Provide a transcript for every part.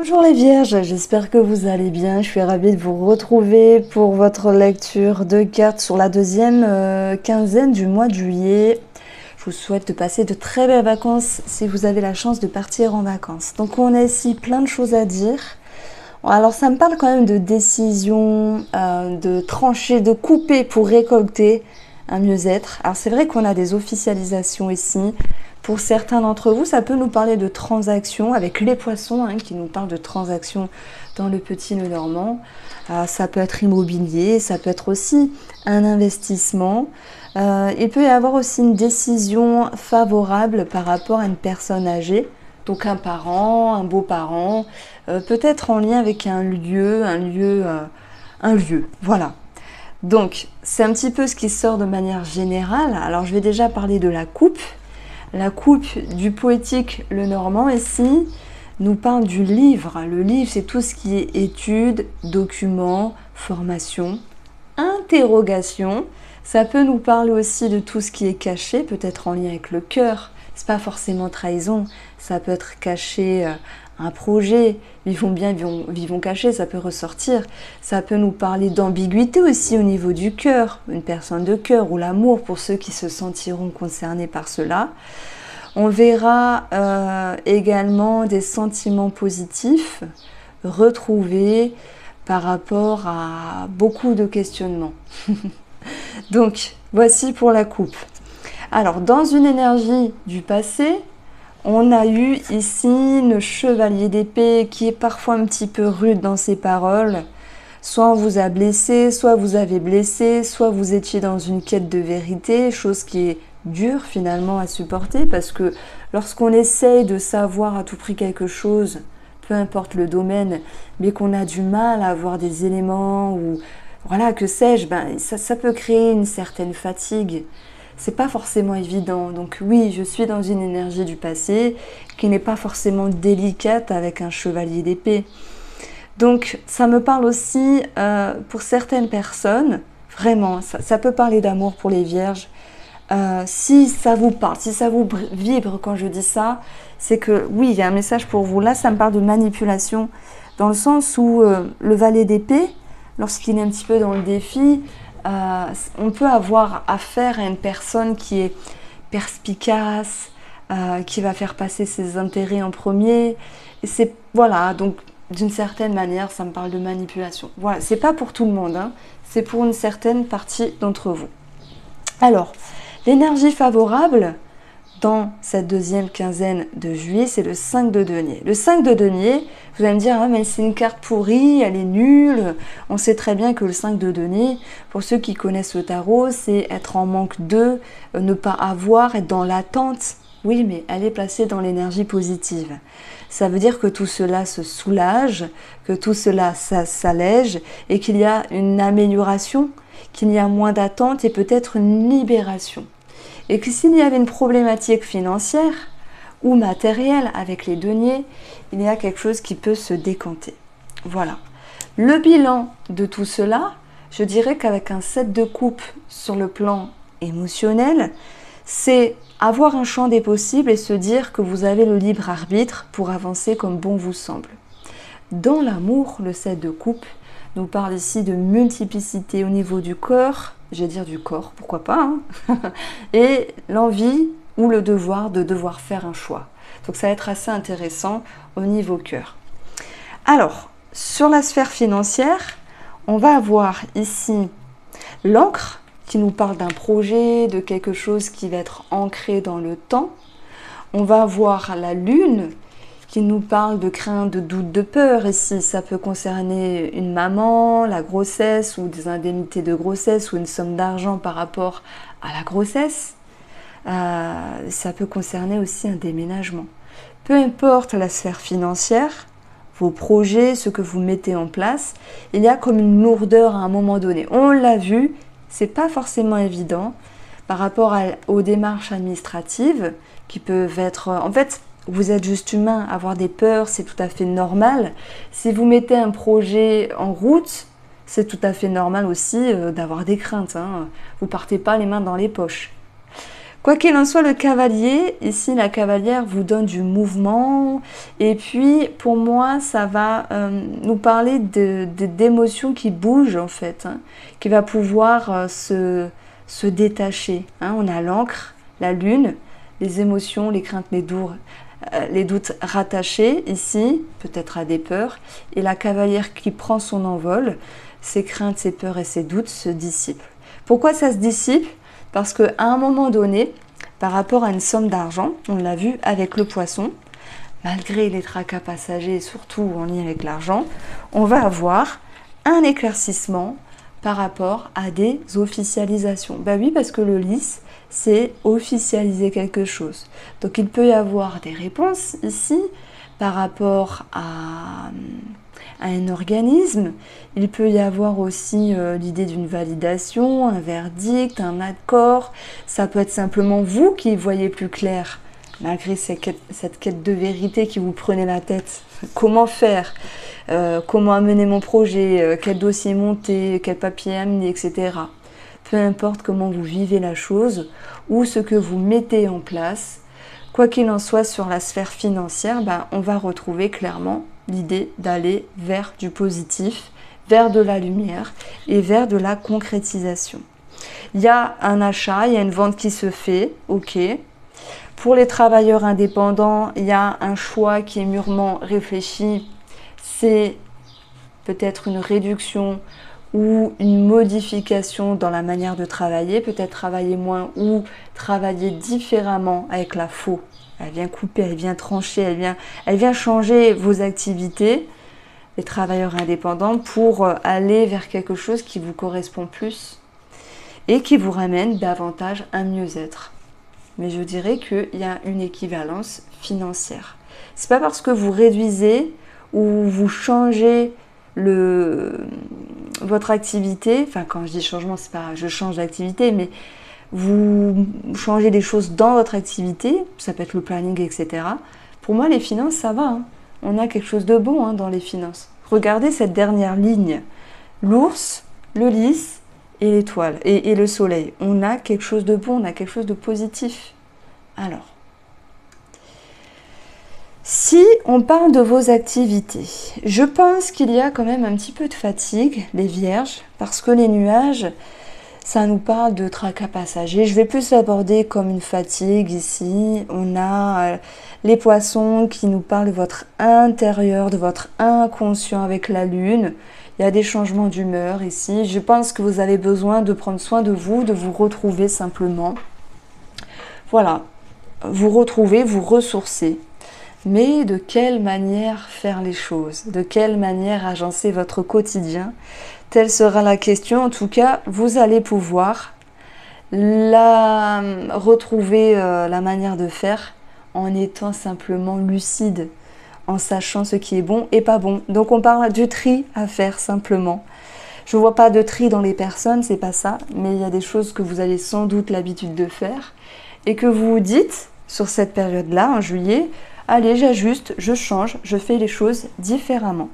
Bonjour les vierges, j'espère que vous allez bien. Je suis ravie de vous retrouver pour votre lecture de cartes sur la deuxième quinzaine du mois de juillet. Je vous souhaite de passer de très belles vacances si vous avez la chance de partir en vacances. Donc on a ici plein de choses à dire. Alors ça me parle quand même de décision, de trancher, de couper pour récolter un mieux-être. Alors c'est vrai qu'on a des officialisations ici. Pour certains d'entre vous, ça peut nous parler de transactions avec les poissons, qui nous parlent de transactions dans le petit nœud normand. Ça peut être immobilier, ça peut être aussi un investissement. Il peut y avoir aussi une décision favorable par rapport à une personne âgée, donc un parent, un beau-parent, peut-être en lien avec un lieu, voilà. Donc, c'est un petit peu ce qui sort de manière générale. Alors, je vais déjà parler de la coupe. La coupe du poétique Le Normand ici nous parle du livre. Le livre, c'est tout ce qui est études, documents, formation, interrogation. Ça peut nous parler aussi de tout ce qui est caché, peut-être en lien avec le cœur. C'est pas forcément trahison, ça peut être caché un projet, vivons caché, ça peut ressortir. Ça peut nous parler d'ambiguïté aussi au niveau du cœur, une personne de cœur ou l'amour pour ceux qui se sentiront concernés par cela. On verra également des sentiments positifs retrouvés par rapport à beaucoup de questionnements. Donc, voici pour la coupe. Alors, dans une énergie du passé, on a eu ici le chevalier d'épée qui est parfois un petit peu rude dans ses paroles. Soit on vous a blessé, soit vous avez blessé, soit vous étiez dans une quête de vérité, chose qui est dure finalement à supporter parce que lorsqu'on essaye de savoir à tout prix quelque chose, peu importe le domaine, mais qu'on a du mal à avoir des éléments ou voilà, que sais-je, ça peut créer une certaine fatigue. C'est pas forcément évident. Donc oui, je suis dans une énergie du passé qui n'est pas forcément délicate avec un chevalier d'épée. Donc ça me parle aussi pour certaines personnes, vraiment, ça peut parler d'amour pour les vierges. Si ça vous parle, si ça vous vibre quand je dis ça, c'est que oui, il y a un message pour vous. Là, ça me parle de manipulation, dans le sens où le valet d'épée, lorsqu'il est un petit peu dans le défi, on peut avoir affaire à une personne qui est perspicace, qui va faire passer ses intérêts en premier. Et c'est, voilà, donc d'une certaine manière, ça me parle de manipulation. Voilà, c'est pas pour tout le monde, c'est pour une certaine partie d'entre vous. Alors, l'énergie favorable dans cette deuxième quinzaine de juillet, c'est le 5 de denier. Le 5 de denier, vous allez me dire, mais c'est une carte pourrie, elle est nulle. On sait très bien que le 5 de denier, pour ceux qui connaissent le tarot, c'est être en manque de, ne pas avoir, être dans l'attente. Oui, mais elle est placée dans l'énergie positive. Ça veut dire que tout cela se soulage, que tout cela s'allège et qu'il y a une amélioration, qu'il y a moins d'attente et peut-être une libération. Et que s'il y avait une problématique financière ou matérielle avec les deniers, il y a quelque chose qui peut se décanter. Voilà. Le bilan de tout cela, je dirais qu'avec un 7 de coupe sur le plan émotionnel, c'est avoir un champ des possibles et se dire que vous avez le libre arbitre pour avancer comme bon vous semble. Dans l'amour, le 7 de coupe nous parle ici de multiplicité au niveau du corps, je vais dire du corps, pourquoi pas, et l'envie ou le devoir de devoir faire un choix. Donc ça va être assez intéressant au niveau cœur. Alors, sur la sphère financière, on va avoir ici l'encre qui nous parle d'un projet, de quelque chose qui va être ancré dans le temps. On va avoir la lune qui nous parle de crainte, de doute, de peur. Ici, ça peut concerner une maman, la grossesse ou des indemnités de grossesse ou une somme d'argent par rapport à la grossesse. Ça peut concerner aussi un déménagement. Peu importe la sphère financière, vos projets, ce que vous mettez en place, il y a comme une lourdeur à un moment donné. On l'a vu, c'est pas forcément évident par rapport aux démarches administratives qui peuvent être... En fait, vous êtes juste humain, avoir des peurs, c'est tout à fait normal. Si vous mettez un projet en route, c'est tout à fait normal aussi d'avoir des craintes. Vous partez pas les mains dans les poches. Quoi qu'il en soit, le cavalier, ici la cavalière vous donne du mouvement et puis pour moi ça va nous parler d'émotions qui bougent en fait, hein, qui va pouvoir se détacher. Hein. On a l'encre, la lune, les émotions, les craintes, les doutes rattachés ici, peut-être à des peurs, et la cavalière qui prend son envol, ses craintes, ses peurs et ses doutes se dissipent. Pourquoi ça se dissipe? Parce qu'à un moment donné, par rapport à une somme d'argent, on l'a vu avec le poisson, malgré les tracas passagers, surtout en lien avec l'argent, on va avoir un éclaircissement par rapport à des officialisations. Ben oui, parce que le lys, c'est officialiser quelque chose. Donc il peut y avoir des réponses ici par rapport à un organisme. Il peut y avoir aussi l'idée d'une validation, un verdict, un accord. Ça peut être simplement vous qui voyez plus clair, malgré cette quête de vérité qui vous prenait la tête. Comment faire, comment amener mon projet, quel dossier monter, quel papier amener, etc. Peu importe comment vous vivez la chose ou ce que vous mettez en place, quoi qu'il en soit sur la sphère financière, ben, on va retrouver clairement l'idée d'aller vers du positif, vers de la lumière et vers de la concrétisation. Il y a un achat, il y a une vente qui se fait, ok. Pour les travailleurs indépendants, il y a un choix qui est mûrement réfléchi, c'est peut-être une réduction ou une modification dans la manière de travailler, peut-être travailler moins ou travailler différemment avec la faux. Elle vient couper, elle vient trancher, elle vient changer vos activités, les travailleurs indépendants, pour aller vers quelque chose qui vous correspond plus et qui vous ramène davantage un mieux-être. Mais je dirais qu'il y a une équivalence financière. C'est pas parce que vous réduisez ou vous changez votre activité, enfin quand je dis changement, c'est pas je change d'activité, mais vous changez des choses dans votre activité, ça peut être le planning, etc. Pour moi, les finances, ça va. Hein. On a quelque chose de bon hein, dans les finances. Regardez cette dernière ligne. L'ours, le lys et l'étoile, et le soleil. On a quelque chose de bon, on a quelque chose de positif. Alors, si on parle de vos activités, je pense qu'il y a quand même un petit peu de fatigue, les vierges, parce que les nuages, ça nous parle de tracas passagers. Je vais plus l'aborder comme une fatigue ici. On a les poissons qui nous parlent de votre intérieur, de votre inconscient avec la lune. Il y a des changements d'humeur ici. Je pense que vous avez besoin de prendre soin de vous retrouver simplement. Voilà, vous retrouver, vous ressourcer. Mais de quelle manière faire les choses? De quelle manière agencer votre quotidien? Telle sera la question. En tout cas, vous allez pouvoir retrouver la manière de faire en étant simplement lucide, en sachant ce qui est bon et pas bon. Donc on parle du tri à faire simplement. Je ne vois pas de tri dans les personnes, c'est pas ça, mais il y a des choses que vous avez sans doute l'habitude de faire et que vous vous dites sur cette période-là, en juillet, allez, j'ajuste, je change, je fais les choses différemment.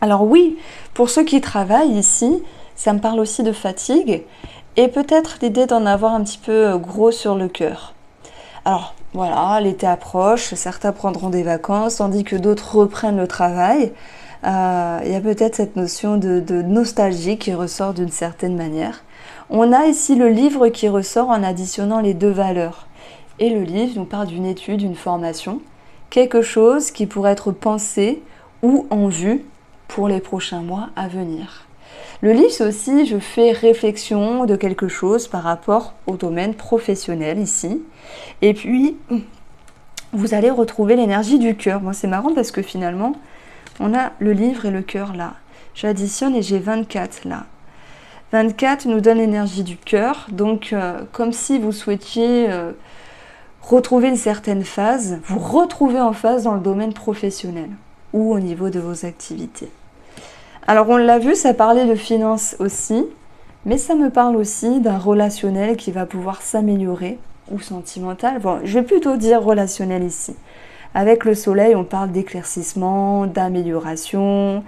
Alors oui, pour ceux qui travaillent ici, ça me parle aussi de fatigue et peut-être l'idée d'en avoir un petit peu gros sur le cœur. Alors voilà, l'été approche, certains prendront des vacances tandis que d'autres reprennent le travail. Il y a peut-être cette notion de nostalgie qui ressort d'une certaine manière. On a ici le livre qui ressort en additionnant les deux valeurs. Et le livre nous parle d'une étude, d'une formation, quelque chose qui pourrait être pensé ou en vue pour les prochains mois à venir. Le livre, c'est aussi, je fais réflexion de quelque chose par rapport au domaine professionnel ici. Et puis, vous allez retrouver l'énergie du cœur. Moi, c'est marrant parce que finalement, on a le livre et le cœur là. J'additionne et j'ai 24 là. 24 nous donne l'énergie du cœur. Donc, comme si vous souhaitiez retrouver une certaine phase, vous retrouvez en phase dans le domaine professionnel ou au niveau de vos activités. Alors on l'a vu, ça parlait de finances aussi, mais ça me parle aussi d'un relationnel qui va pouvoir s'améliorer ou sentimental. Bon, je vais plutôt dire relationnel ici. Avec le soleil, on parle d'éclaircissement, d'amélioration.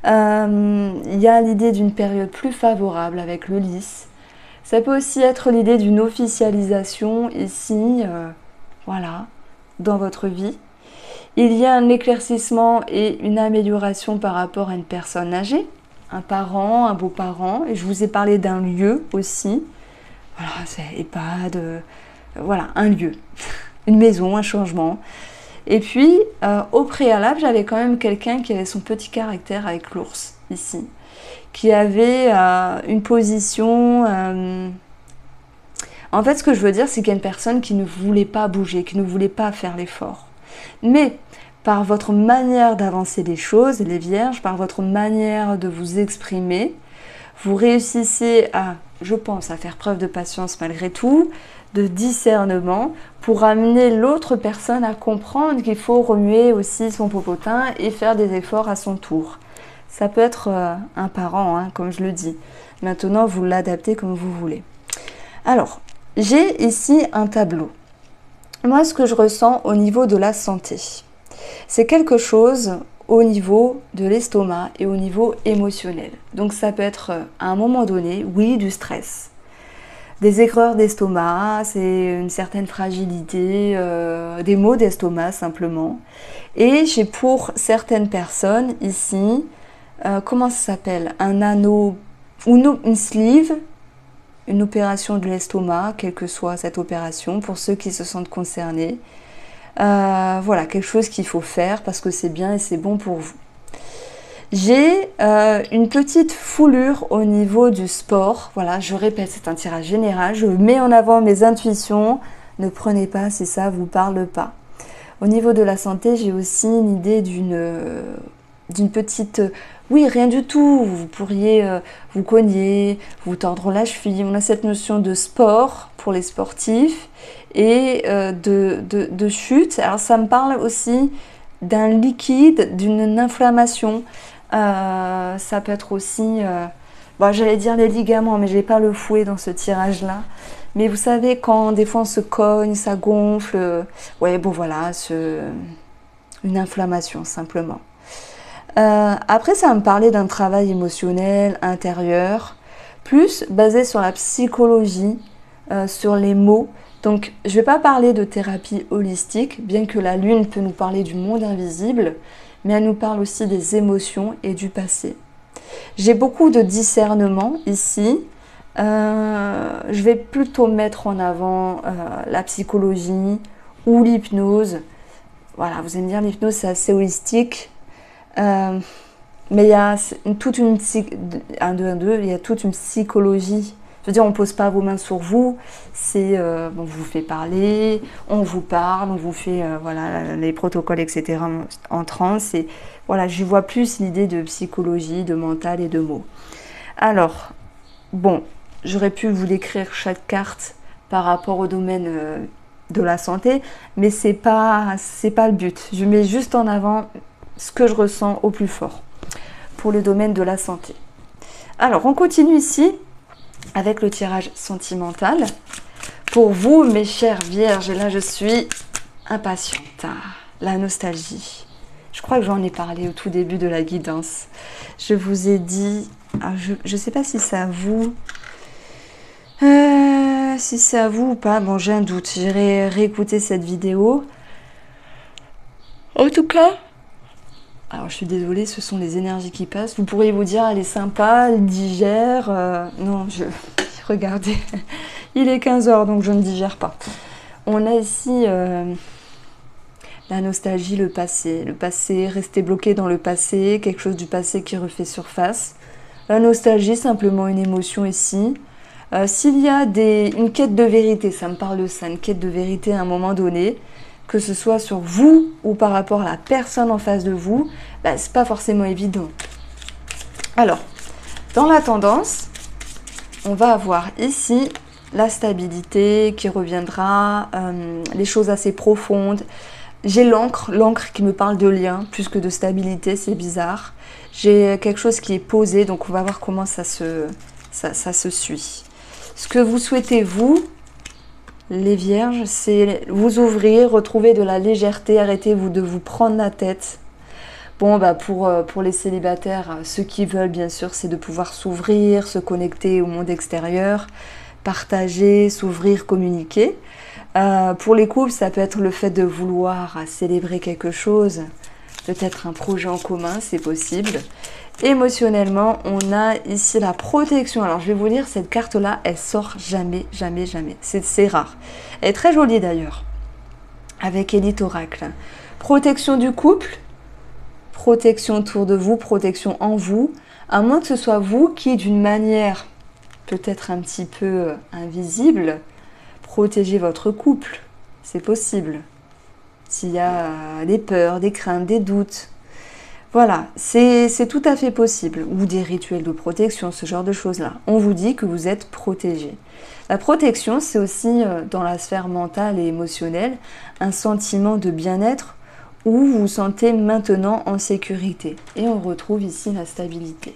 Il y a l'idée d'une période plus favorable avec le lys. Ça peut aussi être l'idée d'une officialisation ici, voilà, dans votre vie. Il y a un éclaircissement et une amélioration par rapport à une personne âgée, un parent, un beau-parent. Et je vous ai parlé d'un lieu aussi. Voilà, c'est EHPAD, voilà, un lieu, une maison, un changement. Et puis, au préalable, j'avais quand même quelqu'un qui avait son petit caractère avec l'ours, ici. Qui avait une position... En fait, ce que je veux dire, c'est qu'il y a une personne qui ne voulait pas bouger, qui ne voulait pas faire l'effort. Mais par votre manière d'avancer les choses, les vierges, par votre manière de vous exprimer, vous réussissez à, je pense, à faire preuve de patience malgré tout, de discernement, pour amener l'autre personne à comprendre qu'il faut remuer aussi son popotin et faire des efforts à son tour. Ça peut être un parent, hein, comme je le dis. Maintenant, vous l'adaptez comme vous voulez. Alors, j'ai ici un tableau. Moi, ce que je ressens au niveau de la santé, c'est quelque chose au niveau de l'estomac et au niveau émotionnel. Donc, ça peut être à un moment donné, oui, du stress. Des aigreurs d'estomac, c'est une certaine fragilité, des maux d'estomac simplement. Et j'ai pour certaines personnes ici, comment ça s'appelle? Un anneau ou une sleeve, une opération de l'estomac, quelle que soit cette opération, pour ceux qui se sentent concernés. Voilà, quelque chose qu'il faut faire parce que c'est bien et c'est bon pour vous. J'ai une petite foulure au niveau du sport. Voilà, je répète, c'est un tirage général. Je mets en avant mes intuitions. Ne prenez pas si ça ne vous parle pas. Au niveau de la santé, j'ai aussi une idée d'une petite... Oui, rien du tout. Vous pourriez vous cogner, vous tordre la cheville. On a cette notion de sport pour les sportifs et de chute. Alors, ça me parle aussi d'un liquide, d'une inflammation. Ça peut être aussi... bon, j'allais dire les ligaments, mais je n'ai pas le fouet dans ce tirage-là. Mais vous savez, quand des fois on se cogne, ça gonfle... ouais, bon voilà, une inflammation simplement. Après, ça va me parler d'un travail émotionnel, intérieur, plus basé sur la psychologie, sur les mots. Donc, je ne vais pas parler de thérapie holistique, bien que la lune peut nous parler du monde invisible, mais elle nous parle aussi des émotions et du passé. J'ai beaucoup de discernement ici. Je vais plutôt mettre en avant la psychologie ou l'hypnose. Voilà, vous allez me dire, l'hypnose, c'est assez holistique. Mais il y a toute une il y a toute une psychologie. Je veux dire, on ne pose pas vos mains sur vous, c'est on vous fait parler, on vous parle, on vous fait voilà, les protocoles, etc. en transe. Et voilà, j'y vois plus l'idée de psychologie, de mental et de mots. Alors, bon, j'aurais pu vous décrire chaque carte par rapport au domaine de la santé, mais c'est pas le but. Je mets juste en avant ce que je ressens au plus fort pour le domaine de la santé. Alors, on continue ici avec le tirage sentimental. Pour vous, mes chères vierges, et là je suis impatiente, la nostalgie. Je crois que j'en ai parlé au tout début de la guidance. Je vous ai dit, je ne sais pas si c'est à vous, si c'est à vous ou pas, bon j'ai un doute, j'irai réécouter cette vidéo. En tout cas, alors je suis désolée, ce sont les énergies qui passent. Vous pourriez vous dire, elle est sympa, elle digère. Non, regardez, il est 15 h, donc je ne digère pas. On a ici la nostalgie, le passé, rester bloqué dans le passé, quelque chose du passé qui refait surface. La nostalgie, simplement une émotion ici. S'il y a une quête de vérité, ça me parle de ça, une quête de vérité à un moment donné, que ce soit sur vous ou par rapport à la personne en face de vous, bah, c'est pas forcément évident. Alors, dans la tendance, on va avoir ici la stabilité qui reviendra, les choses assez profondes. J'ai l'encre qui me parle de lien plus que de stabilité, c'est bizarre. J'ai quelque chose qui est posé, donc on va voir comment ça se suit. Ce que vous souhaitez, vous, les vierges, c'est vous ouvrir, retrouver de la légèreté, arrêtez de vous prendre la tête. Bon, bah pour les célibataires, ceux qui veulent, bien sûr, c'est de pouvoir s'ouvrir, se connecter au monde extérieur. partager, s'ouvrir, communiquer. Pour les couples, ça peut être le fait de vouloir célébrer quelque chose, peut-être un projet en commun, c'est possible. Émotionnellement, on a ici la protection. Alors, je vais vous lire, cette carte-là, elle sort jamais, jamais, jamais. C'est rare. Elle est très jolie d'ailleurs, avec Élite Oracle. Protection du couple, protection autour de vous, protection en vous, à moins que ce soit vous qui, d'une manière peut-être un petit peu invisible, protégez votre couple. C'est possible. S'il y a des peurs, des craintes, des doutes. Voilà, c'est tout à fait possible. Ou des rituels de protection, ce genre de choses-là. On vous dit que vous êtes protégé. La protection, c'est aussi, dans la sphère mentale et émotionnelle, un sentiment de bien-être où vous vous sentez maintenant en sécurité. Et on retrouve ici la stabilité.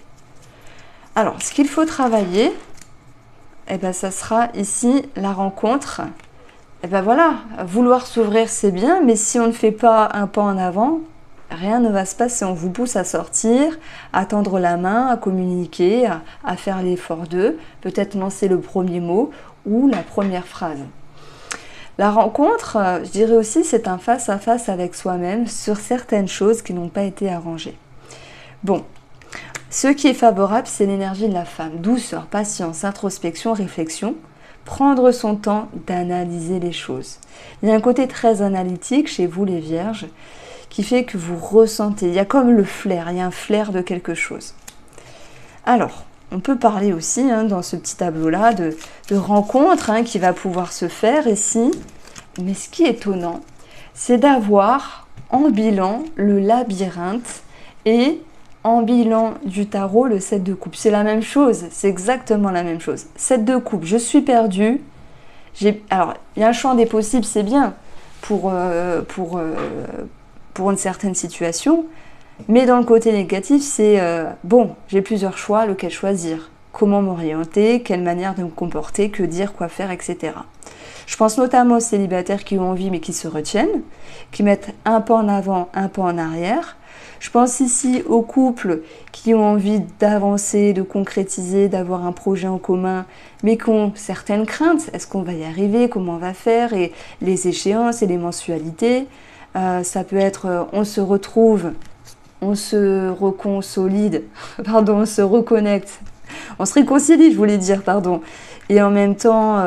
Alors, ce qu'il faut travailler, eh ben, ça sera ici la rencontre. Eh ben voilà, vouloir s'ouvrir, c'est bien, mais si on ne fait pas un pas en avant, rien ne va se passer. On vous pousse à sortir, à tendre la main, à communiquer, à faire l'effort d'eux, peut-être lancer le premier mot ou la première phrase. La rencontre, je dirais aussi, c'est un face-à-face avec soi-même sur certaines choses qui n'ont pas été arrangées. Bon. Ce qui est favorable, c'est l'énergie de la femme. Douceur, patience, introspection, réflexion. Prendre son temps d'analyser les choses. Il y a un côté très analytique chez vous, les vierges, qui fait que vous ressentez. Il y a comme le flair, il y a un flair de quelque chose. Alors, on peut parler aussi, dans ce petit tableau-là, de rencontre qui va pouvoir se faire ici. Mais ce qui est étonnant, c'est d'avoir en bilan le labyrinthe et en bilan du tarot, le 7 de coupe. C'est la même chose, c'est exactement la même chose. 7 de coupe, je suis perdue. Alors, il y a un champ des possibles, c'est bien pour une certaine situation. Mais dans le côté négatif, c'est bon, j'ai plusieurs choix, lequel choisir. Comment m'orienter, quelle manière de me comporter, que dire, quoi faire, etc. Je pense notamment aux célibataires qui ont envie mais qui se retiennent, qui mettent un pas en avant, un pas en arrière. Je pense ici aux couples qui ont envie d'avancer, de concrétiser, d'avoir un projet en commun, mais qui ont certaines craintes. Est-ce qu'on va y arriver? Comment on va faire? Et les échéances et les mensualités. Ça peut être on se retrouve, on se reconsolide, pardon, on se reconnecte. On se réconcilie, je voulais dire, pardon. Et en même temps,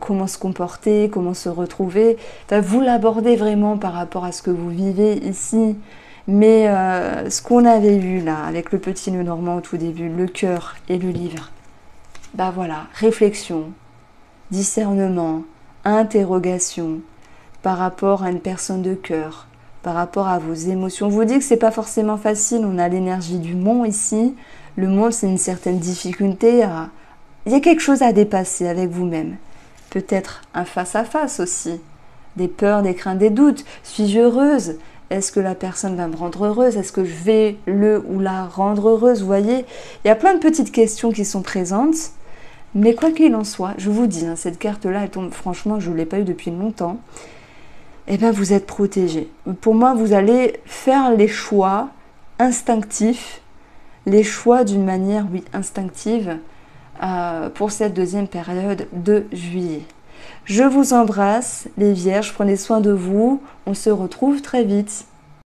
comment se comporter, comment se retrouver. Vous l'abordez vraiment par rapport à ce que vous vivez ici. Mais ce qu'on avait vu là, avec le petit nœud normand au tout début, le cœur et le livre, bah voilà, réflexion, discernement, interrogation par rapport à une personne de cœur, par rapport à vos émotions. Je vous dis que c'est pas forcément facile, on a l'énergie du monde ici. Le monde, c'est une certaine difficulté à... Il y a quelque chose à dépasser avec vous-même. Peut-être un face-à-face aussi. Des peurs, des craintes, des doutes. Suis-je heureuse? Est-ce que la personne va me rendre heureuse? Est-ce que je vais le ou la rendre heureuse? Vous voyez, il y a plein de petites questions qui sont présentes. Mais quoi qu'il en soit, je vous dis, cette carte-là, elle tombe, franchement, je ne l'ai pas eu depuis longtemps. Eh bien, vous êtes protégé. Pour moi, vous allez faire les choix instinctifs, les choix d'une manière, oui, instinctive, pour cette deuxième période de juillet. Je vous embrasse, les vierges, prenez soin de vous, on se retrouve très vite.